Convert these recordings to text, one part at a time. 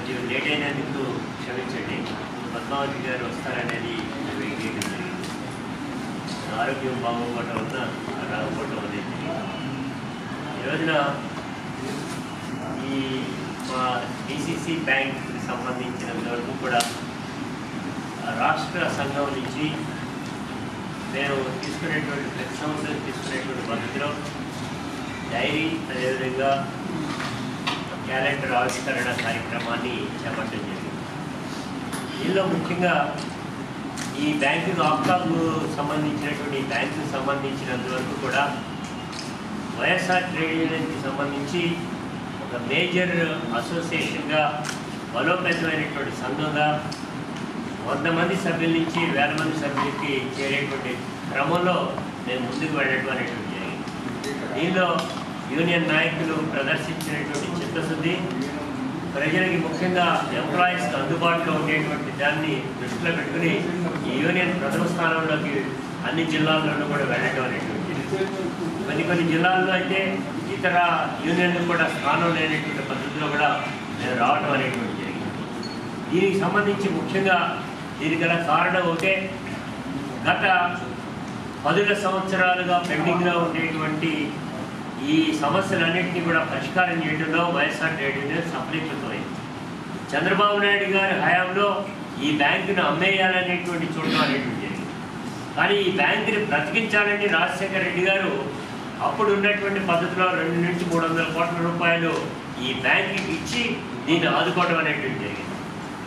కొంచెం లేట్ అయినందుకు క్షమించండి. పద్మావతి గారు వస్తారనేది వెయిట్ చేయడం జరిగింది. ఆరోగ్యం బాగోపోవటం వల్ల రాకపోవటం అనేది ఈ రోజున ఈ మా డిసిసి బ్యాంక్కి సంబంధించినంత వరకు కూడా రాష్ట్ర సంఘం నుంచి మేము తీసుకునేటువంటి ప్రతి సంవత్సరం తీసుకునేటువంటి పద్ధతిలో డైరీ అదేవిధంగా క్యాలెండర్ ఆవిష్కరణ కార్యక్రమాన్ని చేపట్టడం జరిగింది. దీనిలో ముఖ్యంగా ఈ బ్యాంకింగ్ ఆప్కాకు సంబంధించినటువంటి బ్యాంకుకు సంబంధించినంత వరకు కూడా వైఎస్ఆర్ ట్రేడ్ యూనియన్కి సంబంధించి ఒక మేజర్ అసోసియేషన్గా బలోపేతమైనటువంటి సంఘంగా 100 మంది సభ్యుల నుంచి 1000 మంది సభ్యులకి చేరేటువంటి క్రమంలో మేము ముందుకు వెళ్ళడం అనేటువంటి జరిగింది. దీనిలో యూనియన్ నాయకులు ప్రదర్శించినటువంటి చిత్తశుద్ధి, ప్రజలకి ముఖ్యంగా ఎంప్లాయీస్కి అందుబాటులో ఉండేటువంటి దాన్ని దృష్టిలో పెట్టుకుని ఈ యూనియన్ ప్రథమ స్థానంలోకి అన్ని జిల్లాల్లోనూ కూడా వెళ్ళడం అనేటువంటి కొన్ని జిల్లాల్లో అయితే ఇతర యూనియన్లు కూడా స్థానం లేనటువంటి పద్ధతిలో కూడా నేను రావడం అనేటువంటి జరిగింది. దీనికి సంబంధించి ముఖ్యంగా దీనికి గల కారణం ఒకటే, గత 10 సంవత్సరాలుగా పెండింగ్లో ఉండేటువంటి ఈ సమస్యలన్నింటినీ కూడా పరిష్కారం చేయడంలో వైఎస్ఆర్ ట్రేడ్ యూనియన్ సఫలీకృతమైంది. చంద్రబాబు నాయుడు గారి హయాంలో ఈ బ్యాంకును అమ్మేయాలనేటువంటి చూడడం అనేటువంటి జరిగింది. కానీ ఈ బ్యాంకుని బ్రతికించాలని రాజశేఖర రెడ్డి గారు అప్పుడు ఉన్నటువంటి పద్ధతిలో 200 నుంచి 300 కోట్ల రూపాయలు ఈ బ్యాంకుకి ఇచ్చి దీన్ని ఆదుకోవడం అనేటువంటి జరిగింది.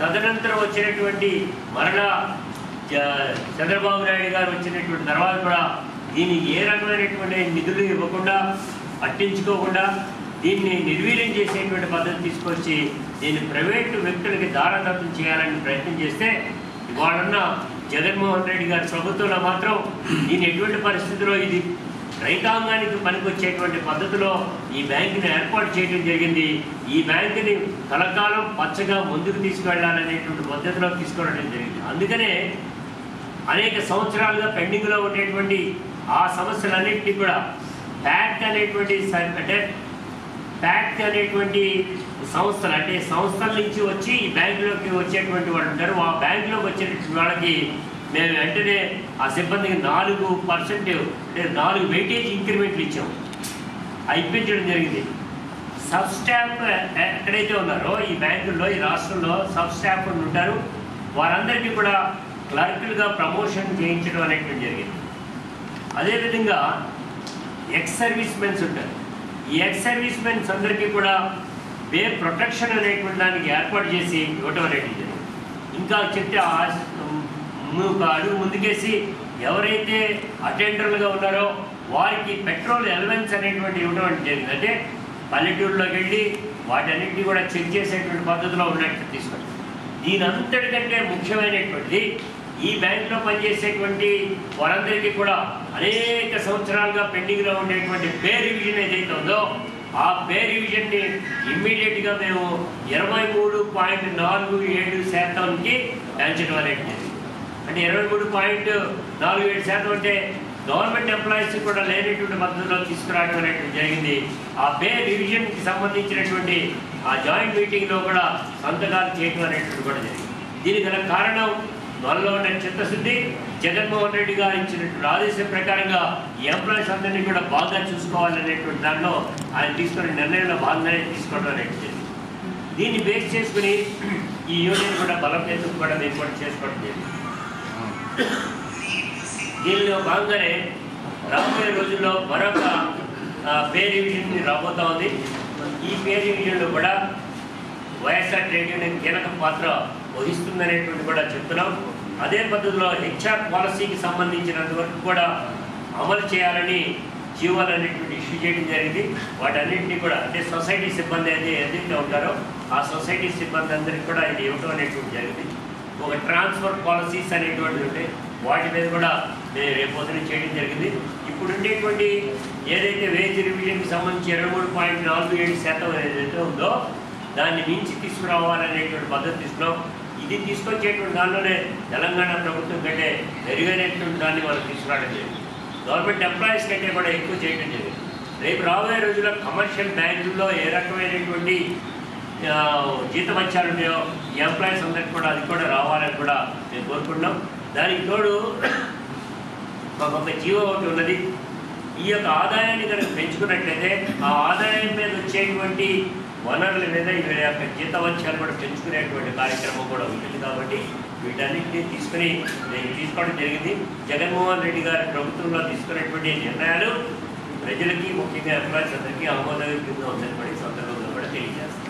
తదనంతరం వచ్చినటువంటి మరలా చంద్రబాబు నాయుడు గారు వచ్చినటువంటి తర్వాత కూడా దీన్ని ఏ రకమైనటువంటి నిధులు ఇవ్వకుండా పట్టించుకోకుండా దీన్ని నిర్వీర్యం చేసేటువంటి పద్ధతి తీసుకొచ్చి దీన్ని ప్రైవేటు వ్యక్తులకి దారాదత్తం చేయాలని ప్రయత్నం చేస్తే ఇవాళన్న జగన్మోహన్ రెడ్డి గారి ప్రభుత్వంలో మాత్రం దీన్ని ఎటువంటి పరిస్థితిలో ఇది రైతాంగానికి పనికొచ్చేటువంటి పద్ధతిలో ఈ బ్యాంకుని ఏర్పాటు చేయడం జరిగింది. ఈ బ్యాంకుని కలకాలం పచ్చగా ముందుకు తీసుకువెళ్ళాలనేటువంటి పద్ధతిలో తీసుకురావడం జరిగింది. అందుకనే అనేక సంవత్సరాలుగా పెండింగ్లో ఉండేటువంటి ఆ సమస్యలన్నింటినీ కూడా ప్యాక్ట్ అనేటువంటి సంస్థలు, అంటే సంస్థల నుంచి వచ్చి ఈ బ్యాంకులోకి వచ్చేటువంటి వాళ్ళు ఉంటారు. ఆ బ్యాంకులోకి వచ్చేటువంటి వాళ్ళకి మేము వెంటనే ఆ సిబ్బందికి 4% అంటే 4 వెయిటేజ్ ఇంక్రిమెంట్లు ఇచ్చాము. ఇప్పించడం జరిగింది. సబ్ స్టాఫ్ ఎక్కడైతే ఉన్నారో ఈ బ్యాంకుల్లో, ఈ రాష్ట్రంలో సబ్ స్టాఫ్ ఉంటారు, వారందరికీ కూడా క్లర్కులుగా ప్రమోషన్ చేయించడం అనేటువంటి జరిగింది. అదేవిధంగా ఎక్స్ సర్వీస్ మెన్స్ ఉంటారు. ఈ ఎక్స్ సర్వీస్ మెన్స్ అందరికీ కూడా పే ప్రొటెక్షన్ అనేటువంటి దానికి ఏర్పాటు చేసి ఇవ్వటం అనేటువంటి జరిగింది. ఇంకా చెప్తే అడుగు ముందుకేసి ఎవరైతే అటెండర్లుగా ఉన్నారో వారికి పెట్రోల్ ఎలవెన్స్ అనేటువంటి ఇవ్వడం జరిగింది. అంటే పల్లెటూరులోకి వెళ్ళి వాటన్నింటినీ కూడా చెక్ చేసేటువంటి పద్ధతిలో ఉన్నట్టు తీసుకుంటాం. దీని అంతటికంటే ముఖ్యమైనటువంటిది ఈ బ్యాంకులో పనిచేసేటువంటి వారందరికీ కూడా అనేక సంవత్సరాలుగా పెండింగ్లో ఉండేటువంటి పే రివిజన్ ఏదైతే ఉందో ఆ పే రివిజన్ని ఇమ్మీడియట్గా మేము 23.47%కి పెంచడం అనేది. అంటే 23.47% అంటే గవర్నమెంట్ ఎంప్లాయీస్ కూడా లేనటువంటి పద్ధతిలో తీసుకురావడం అనేటువంటి జరిగింది. ఆ పే రివిజన్కి సంబంధించినటువంటి ఆ జాయింట్ మీటింగ్లో కూడా సంతకాలు చేయడం అనేటువంటి కూడా జరిగింది. దీనికి గల కారణం మనలో ఉన్న చిత్తశుద్ధి, జగన్మోహన్ రెడ్డి గారు ఇచ్చినటువంటి ఆదేశం ప్రకారంగా ఈ ఎంప్లాయీస్ అందరినీ కూడా బాగా చూసుకోవాలనేటువంటి దానిలో ఆయన తీసుకునే నిర్ణయంలో భాగంగానే తీసుకోవడం అనేది. దీన్ని బేస్ చేసుకుని ఈ యూనియన్ కూడా బలోపేతం కూడా మేము కూడా చేసుకోవడం జరిగింది. దీనిలో భాగంగానే రాబోయే రోజుల్లో మరొక పే రివిజన్ రాబోతా ఉంది. ఈ పే రివిజన్లో కూడా వైఎస్ఆర్ ట్రేడ్ యూనియన్ కీలక పాత్ర వహిస్తుందనేటువంటి కూడా చెప్తున్నాం. అదే పద్ధతిలో హెచ్ఆర్ పాలసీకి సంబంధించినంత వరకు కూడా అమలు చేయాలని జీవోలు అనేటువంటి ఇష్యూ చేయడం జరిగింది. వాటన్నింటినీ కూడా అంటే సొసైటీ సిబ్బంది ఏదైతే ఉంటారో ఆ సొసైటీ సిబ్బంది అందరికీ కూడా ఇది ఇవ్వటం అనేటువంటి జరిగింది. ఒక ట్రాన్స్ఫర్ పాలసీస్ అనేటువంటివి ఉంటాయి, వాటి మీద కూడా మేము రేపొద్దున చేయడం జరిగింది. ఇప్పుడు ఉండేటువంటి ఏదైతే వేజ్ రివిజన్కి సంబంధించి 23.47% ఏదైతే ఉందో దాన్ని మించి తీసుకురావాలనేటువంటి పద్ధతి తీసుకున్నాం. ఇది తీసుకొచ్చేటువంటి దానిలోనే తెలంగాణ ప్రభుత్వం కంటే మెరుగైనటువంటి దాన్ని మనం తీసుకురావడం జరిగింది. గవర్నమెంట్ ఎంప్లాయీస్ కంటే కూడా ఎక్కువ చేయడం జరిగింది. రేపు రాబోయే రోజుల్లో కమర్షియల్ బ్యాంకుల్లో ఏ రకమైనటువంటి జీతభత్యాలు ఉన్నాయో ఈ ఎంప్లాయీస్ అందరికి కూడా అది కూడా రావాలని కూడా మేము కోరుకుంటున్నాం. దానికి తోడు మాకు ఒక జీవో ఒకటి ఉన్నది. ఈ యొక్క ఆదాయాన్ని కనుక పెంచుకున్నట్లయితే ఆ ఆదాయం మీద వచ్చేటువంటి వనరుల మీద వీళ్ళ యొక్క జీతభత్యాలు కూడా పెంచుకునేటువంటి కార్యక్రమం కూడా ఉంటుంది. కాబట్టి వీటన్నింటినీ తీసుకోవడం జరిగింది. జగన్మోహన్ రెడ్డి గారి ప్రభుత్వంలో తీసుకున్నటువంటి నిర్ణయాలు ప్రజలకి ముఖ్యంగా ఎంప్లాయీస్ అందరికీ ఆమోదయోగ్యంగా ఉందని సందర్భంగా కూడా తెలియజేస్తాం.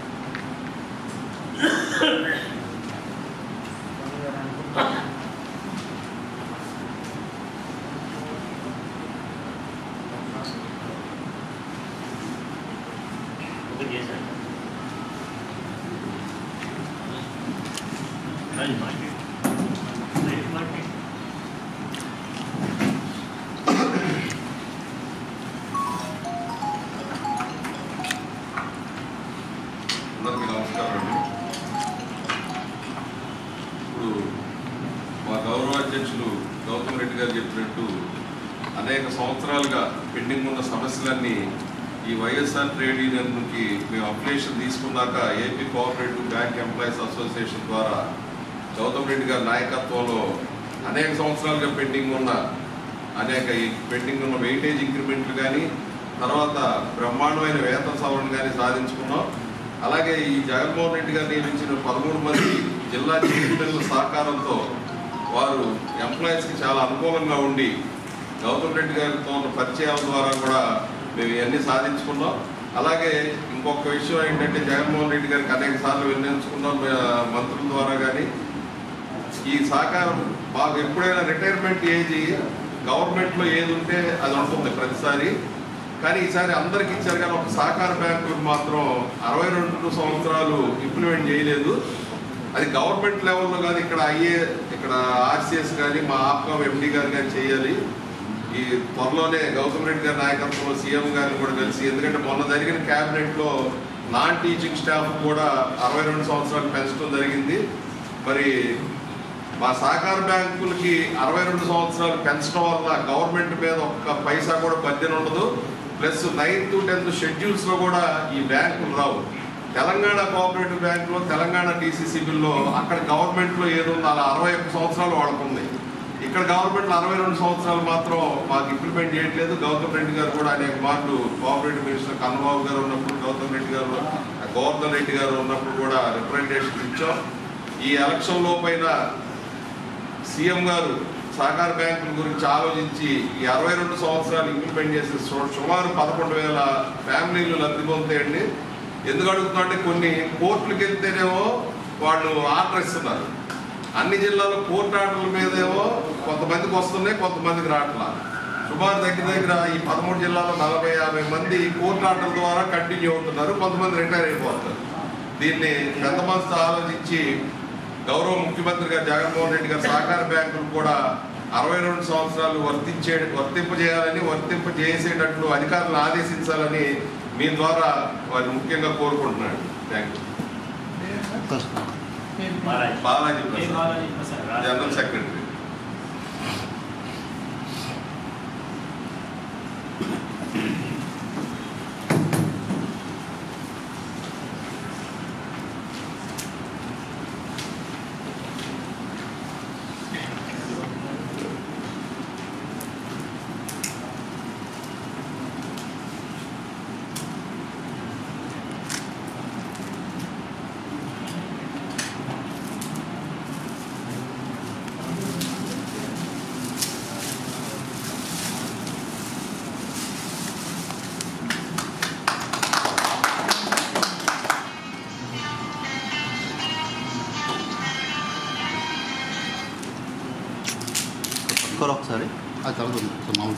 అందరికీ నమస్కారం అండి. ఇప్పుడు మా గౌరవ అధ్యక్షులు గౌతమ్ రెడ్డి గారు చెప్పినట్టు అనేక సంవత్సరాలుగా పెండింగ్ ఉన్న సమస్యలన్నీ ఈ వైఎస్ఆర్ ట్రేడ్ యూనియన్కి మేము అప్లికేషన్ తీసుకున్నాక AP cooperative bank employees association ద్వారా గౌతమ్ రెడ్డి గారి నాయకత్వంలో అనేక సంవత్సరాలుగా పెండింగ్ ఉన్న వెయిటేజ్ ఇంక్రిమెంట్లు కానీ తర్వాత బ్రహ్మాండమైన వేతన సవరణ కానీ సాధించుకున్నాం. అలాగే ఈ జగన్మోహన్ రెడ్డి గారు నియమించిన 13 మంది జిల్లా చైర్మన్ల సహకారంతో వారు ఎంప్లాయీస్కి చాలా అనుకూలంగా ఉండి గౌతమ్ రెడ్డి గారితో ఉన్న పరిచయాల ద్వారా కూడా మేము ఇవన్నీ సాధించుకున్నాం. అలాగే ఇంకొక విషయం ఏంటంటే జగన్మోహన్ రెడ్డి గారికి అనేక సార్లు విన్నవించుకున్నాం మంత్రుల ద్వారా. కానీ ఈ సహకారం మాకు ఎప్పుడైనా రిటైర్మెంట్ ఏజ్ గవర్నమెంట్లో ఏది ఉంటే అది ఉంటుంది ప్రతిసారి. కానీ ఈసారి అందరికి ఇచ్చారు. కానీ ఒక సహకార బ్యాంకులు మాత్రం 62 సంవత్సరాలు ఇంప్లిమెంట్ చేయలేదు. అది గవర్నమెంట్ లెవెల్లో కానీ ఇక్కడ ఆర్సీఎస్ కానీ మా ఆప్కామ్ ఎండీ గారు కానీ చేయాలి. ఈ త్వరలోనే గౌతమ్ రెడ్డి గారి నాయకత్వంలో సీఎం గారిని కూడా కలిసి, ఎందుకంటే మొన్న జరిగిన క్యాబినెట్లో నాన్ టీచింగ్ స్టాఫ్ కూడా 62 సంవత్సరాలు పెంచడం జరిగింది. మరి మా సహకార బ్యాంకులకి 62 సంవత్సరాలు పెంచడం వల్ల గవర్నమెంట్ మీద ఒక్క పైసా కూడా బడ్జెట్ ఉండదు. ప్లస్ 9th to 10th షెడ్యూల్స్లో కూడా ఈ బ్యాంకులు రావు. తెలంగాణ కోఆపరేటివ్ బ్యాంకులో తెలంగాణ DCCBలో అక్కడ గవర్నమెంట్లో ఏదుందో అలా 61 సంవత్సరాలు వాడుతుంది. ఇక్కడ గవర్నమెంట్లో 62 సంవత్సరాలు మాత్రం మాకు ఇంప్లిమెంట్ చేయట్లేదు. గౌతమ్ రెడ్డి గారు కూడా అనేక మార్లు కోఆపరేటివ్ మినిస్టర్ కన్నబాబు గారు ఉన్నప్పుడు, గౌతమ్ రెడ్డి గారు గోవర్ధన్ రెడ్డి గారు ఉన్నప్పుడు కూడా రిప్రజెంటేషన్ ఇచ్చాం. ఈ ఎలక్షన్లో పైన సీఎం గారు సహకార బ్యాంకుల గురించి ఆలోచించి ఈ 62 సంవత్సరాలు ఇంప్లిమెంట్ చేసి సుమారు 11,000 ఫ్యామిలీలు లబ్ధి పొందుతాయండి. ఎందుకు అడుగుతున్నా అంటే కొన్ని కోర్టులకు వెళ్తేనేమో వాళ్ళు ఆర్డర్ ఇస్తున్నారు. అన్ని జిల్లాలో కోర్టు ఆర్డర్ల మీదేమో కొంతమందికి వస్తున్నాయి, కొంతమందికి రావట్లా. సుమారు దగ్గర ఈ 13 జిల్లాలో 40-50 మంది కోర్టు ఆర్డర్ ద్వారా కంటిన్యూ అవుతున్నారు. కొంతమంది రిటైర్ అయిపోతారు. దీన్ని పెద్ద మనసుతో ఆలోచించి గౌరవ ముఖ్యమంత్రి గారు జగన్మోహన్ రెడ్డి గారు సహకార బ్యాంకులు కూడా 62 సంవత్సరాలు వర్తింపజేసేటట్లు అధికారులను ఆదేశించాలని మీ ద్వారా వారు ముఖ్యంగా కోరుకుంటున్నాడు. Thank you. Balaji Prasad, general secretary. ఒకసారి అది చదువుతుంది మామూలు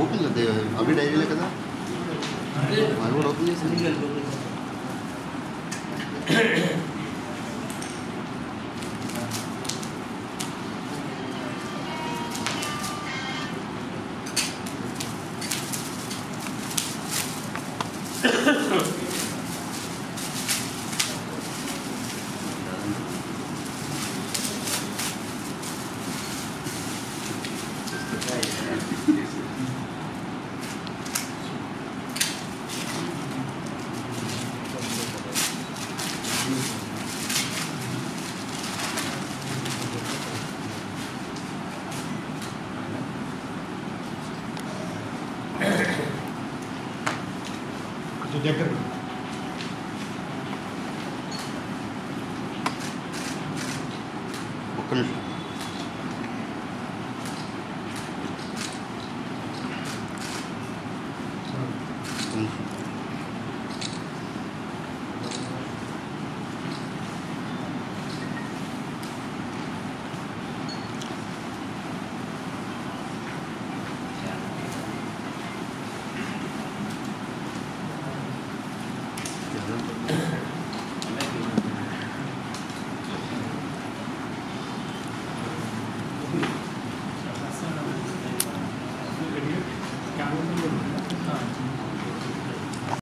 ఓపెన్ కదా అవి డైరీలే కదా అది కూడా ఓపెన్ చేసి దగ్గర ఒక్క నిమిషం.